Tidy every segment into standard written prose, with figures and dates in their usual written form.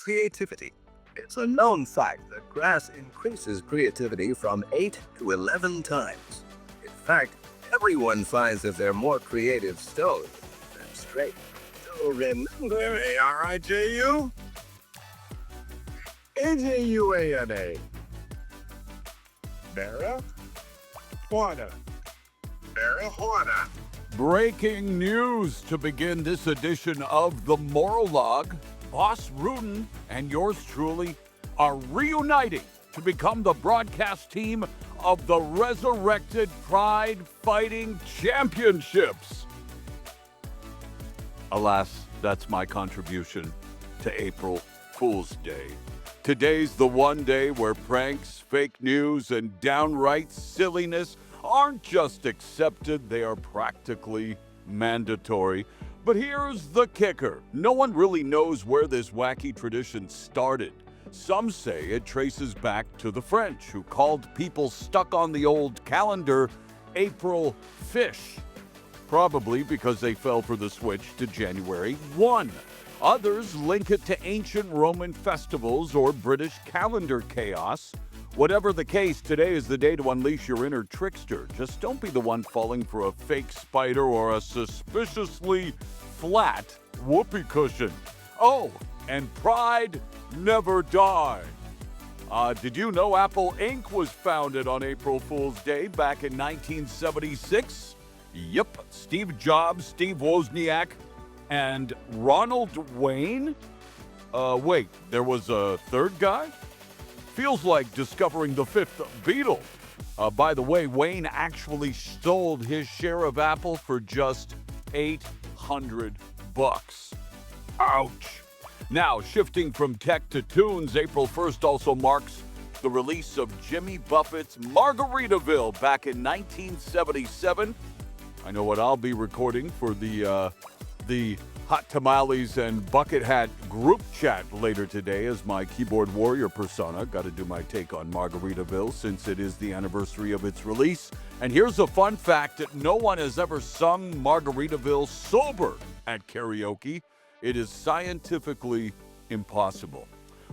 creativity. It's a known fact that grass increases creativity from 8 to 11 times. In fact, everyone finds that they're more creative stoned than straight. So remember ARIJU? AJUANA. Marijuana. Marijuana. Breaking news to begin this edition of the Maurologue. Boss Rudin and yours truly are reuniting to become the broadcast team of the resurrected Pride Fighting Championships. Alas, that's my contribution to April Fool's Day. Today's the one day where pranks, fake news, and downright silliness aren't just accepted, they are practically mandatory. But here's the kicker. No one really knows where this wacky tradition started. Some say it traces back to the French, who called people stuck on the old calendar April Fish, probably because they fell for the switch to January 1. Others link it to ancient Roman festivals or British calendar chaos. Whatever the case, today is the day to unleash your inner trickster. Just don't be the one falling for a fake spider or a suspiciously flat whoopee cushion. Oh, and pride never died. Did you know Apple Inc. was founded on April Fool's Day back in 1976? Yep, Steve Jobs, Steve Wozniak, and Ronald Wayne? Wait, there was a third guy? Feels like discovering the fifth Beatle. By the way, Wayne actually sold his share of Apple for just $800. Ouch. Now, shifting from tech to tunes, April 1st also marks the release of Jimmy Buffett's Margaritaville back in 1977. I know what I'll be recording for the Hot Tamales and Bucket Hat group chat later today as my keyboard warrior persona. Got to do my take on Margaritaville since it is the anniversary of its release. And here's a fun fact that no one has ever sung Margaritaville sober at karaoke. It is scientifically impossible.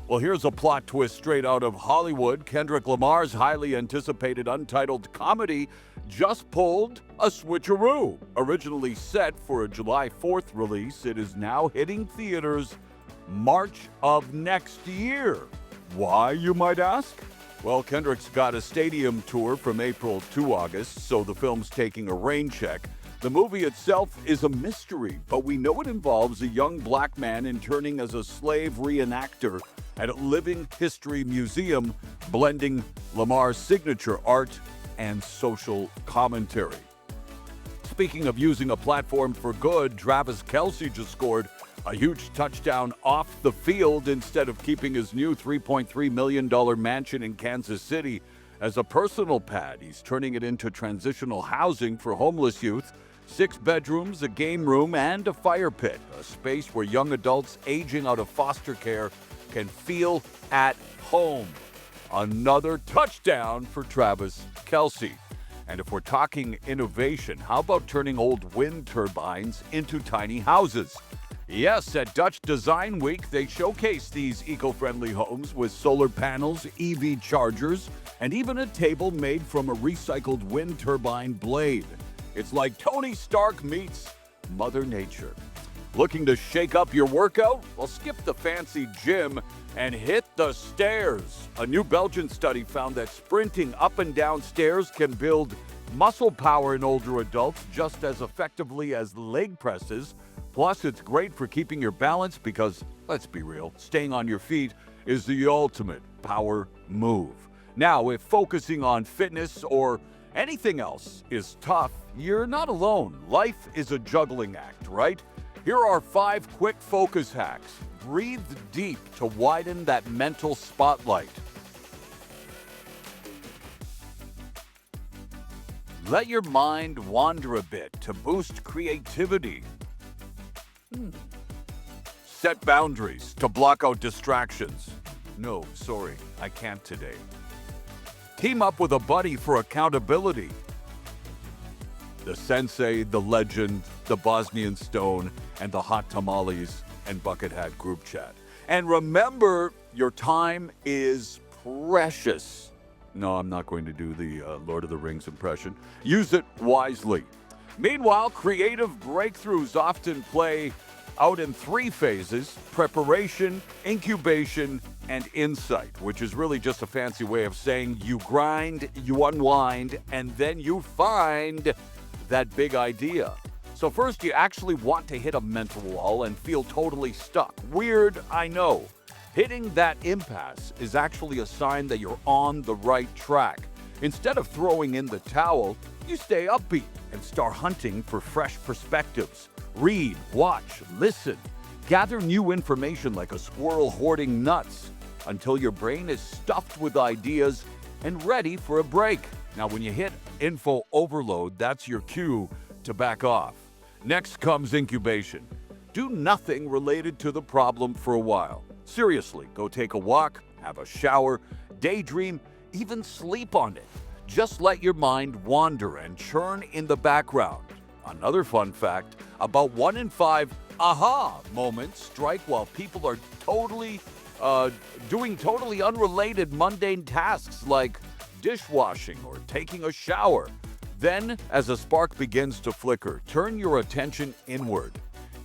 Well, here's a plot twist straight out of Hollywood. Kendrick Lamar's highly anticipated untitled comedy just pulled a switcheroo. Originally set for a July 4th release, it is now hitting theaters March of next year. Why, you might ask? Well, Kendrick's got a stadium tour from April to August, so the film's taking a rain check. The movie itself is a mystery, but we know it involves a young black man interning as a slave reenactor at a living history museum, blending Lamar's signature art and social commentary. Speaking of using a platform for good, Travis Kelce just scored a huge touchdown off the field instead of keeping his new $3.3 million mansion in Kansas City as a personal pad. He's turning it into transitional housing for homeless youth. 6 bedrooms, a game room, and a fire pit, a space where young adults aging out of foster care can feel at home. Another touchdown for Travis Kelce. And if we're talking innovation, how about turning old wind turbines into tiny houses? Yes, at Dutch Design Week, they showcase these eco-friendly homes with solar panels, EV chargers, and even a table made from a recycled wind turbine blade. It's like Tony Stark meets Mother Nature. Looking to shake up your workout? Well, skip the fancy gym and hit the stairs. A new Belgian study found that sprinting up and down stairs can build muscle power in older adults just as effectively as leg presses. Plus, it's great for keeping your balance because, let's be real, staying on your feet is the ultimate power move. Now, if focusing on fitness or anything else is tough, you're not alone. Life is a juggling act, right? Here are 5 quick focus hacks. Breathe deep to widen that mental spotlight. Let your mind wander a bit to boost creativity. Set boundaries to block out distractions. No, sorry, I can't today. Team up with a buddy for accountability. The sensei, the legend, the Bosnian stone, and the hot tamales and bucket hat group chat. And remember, your time is precious. No, I'm not going to do the Lord of the Rings impression. Use it wisely. Meanwhile, creative breakthroughs often play out in three phases: preparation, incubation, and insight, which is really just a fancy way of saying you grind, you unwind, and then you find that big idea. So, first, you actually want to hit a mental wall and feel totally stuck. Weird, I know. Hitting that impasse is actually a sign that you're on the right track. Instead of throwing in the towel, you stay upbeat and start hunting for fresh perspectives. Read, watch, listen. Gather new information like a squirrel hoarding nuts until your brain is stuffed with ideas and ready for a break. Now, when you hit info overload, that's your cue to back off. Next comes incubation. Do nothing related to the problem for a while. Seriously, go take a walk, have a shower, daydream, even sleep on it. Just let your mind wander and churn in the background. Another fun fact, about 1 in 5 aha moments strike while people are doing totally unrelated mundane tasks like dishwashing or taking a shower. Then, as a spark begins to flicker, turn your attention inward.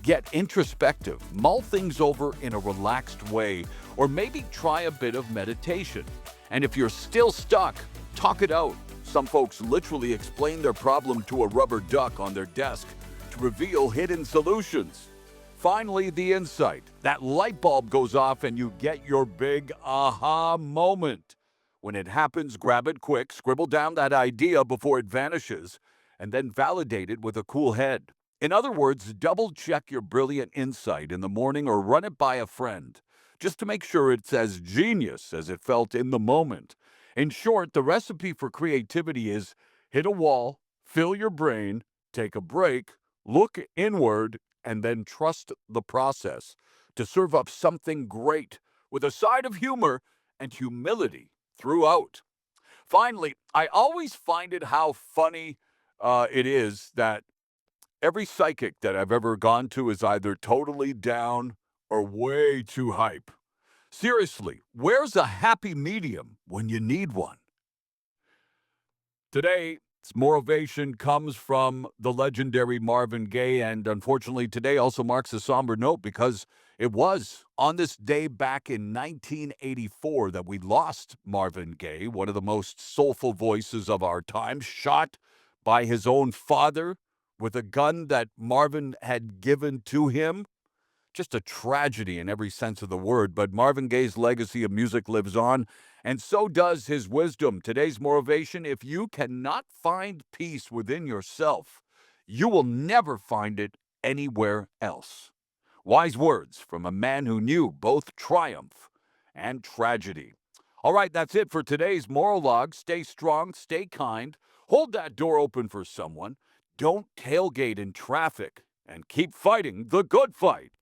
Get introspective, mull things over in a relaxed way, or maybe try a bit of meditation. And if you're still stuck, talk it out. Some folks literally explain their problem to a rubber duck on their desk to reveal hidden solutions. Finally, the insight. That light bulb goes off and you get your big aha moment. When it happens, grab it quick, scribble down that idea before it vanishes, and then validate it with a cool head. In other words, double check your brilliant insight in the morning or run it by a friend, just to make sure it's as genius as it felt in the moment. In short, the recipe for creativity is hit a wall, fill your brain, take a break, look inward, and then trust the process to serve up something great with a side of humor and humility throughout. Finally, I always find it how funny it is that every psychic that I've ever gone to is either totally down or way too hype. Seriously, where's a happy medium when you need one? Today's motivation comes from the legendary Marvin Gaye, and unfortunately, today also marks a somber note because it was on this day back in 1984 that we lost Marvin Gaye, one of the most soulful voices of our time, shot by his own father with a gun that Marvin had given to him. Just a tragedy in every sense of the word, but Marvin Gaye's legacy of music lives on, and so does his wisdom. Today's motivation: if you cannot find peace within yourself, you will never find it anywhere else. Wise words from a man who knew both triumph and tragedy. All right, that's it for today's Maurologue. Stay strong, stay kind, hold that door open for someone, don't tailgate in traffic, and keep fighting the good fight.